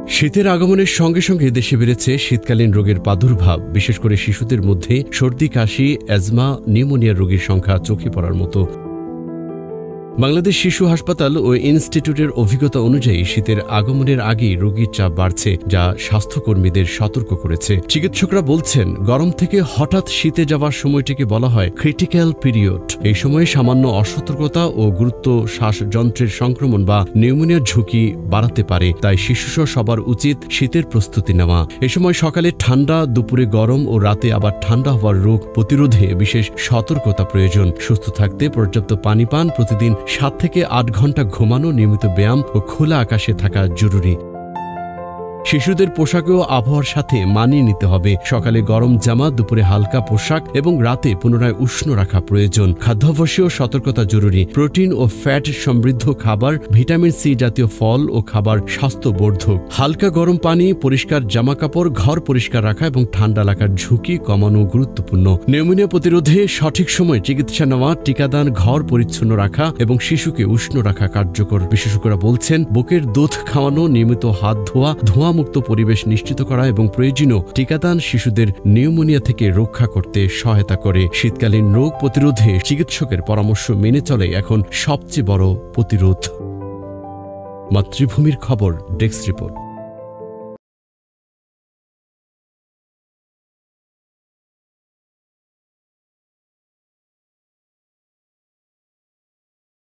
শীতের আগমনের সঙ্গে সঙ্গে দেশে বেড়েছে শীতকালীন রোগের প্রাদুর্ভাব। বিশেষ করে শিশুদের মধ্যে সর্দি, কাশি, অ্যাজমা, নিউমোনিয়া রোগীর সংখ্যা চোখে পড়ার মতো। বাংলাদেশ শিশু হাসপাতাল ও ইনস্টিটিউটের অভিজ্ঞতা অনুযায়ী শীতের আগমনের আগেই রোগীর চাপ বাড়ছে, যা স্বাস্থ্যকর্মীদের সতর্ক করেছে। চিকিৎসকরা বলছেন, গরম থেকে হঠাৎ শীতে যাওয়ার সময়টিকে বলা হয় ক্রিটিক্যাল পিরিয়ড। এই সময়ে সামান্য অসতর্কতা ও গুরুত্ব শ্বাসযন্ত্রের সংক্রমণ বা নিউমোনিয়ার ঝুঁকি বাড়াতে পারে। তাই শিশুসহ সবার উচিত শীতের প্রস্তুতি নেওয়া। এ সময় সকালে ঠান্ডা, দুপুরে গরম ও রাতে আবার ঠান্ডা হওয়ার রোগ প্রতিরোধে বিশেষ সতর্কতা প্রয়োজন। সুস্থ থাকতে পর্যাপ্ত পানি পান, প্রতিদিন 7 থেকে 8 ঘন্টা ঘুমানো, নিয়মিত ব্যায়াম ও খোলা আকাশে থাকা জরুরি। শিশুদের পোশাকেও আবহাওয়ার সাথে মানিয়ে নিতে হবে। সকালে গরম জামা, দুপুরে হালকা পোশাক এবং রাতে পুনরায় উষ্ণ রাখা প্রয়োজন। খাদ্যাভ্যাসেও সতর্কতা জরুরি। প্রোটিন ও ফ্যাট সমৃদ্ধ খাবার, ভিটামিন সি জাতীয় ফল ও খাবার স্বাস্থ্যবর্ধক। হালকা গরম পানি, পরিষ্কার জামাকাপড়, ঘর পরিষ্কার রাখা এবং ঠান্ডা লাগার ঝুঁকি কমানো গুরুত্বপূর্ণ। নিউমোনিয়া প্রতিরোধে সঠিক সময়ে চিকিৎসা নেওয়া, টিকাদান, ঘর পরিচ্ছন্ন রাখা এবং শিশুকে উষ্ণ রাখা কার্যকর। বিশেষজ্ঞরা বলছেন, বুকের দুধ খাওয়ানো, নিয়মিত হাত ধোয়া মুক্ত পরিবেশ নিশ্চিত করা এবং প্রয়োজনীয় টিকাদান শিশুদের নিউমোনিয়া থেকে রক্ষা করতে সহায়তা করে। শীতকালীন রোগ প্রতিরোধে চিকিৎসকের পরামর্শ মেনে চলে এখন সবচেয়ে বড় প্রতিরোধ। মাতৃভূমির খবর, ডেস্ক রিপোর্ট।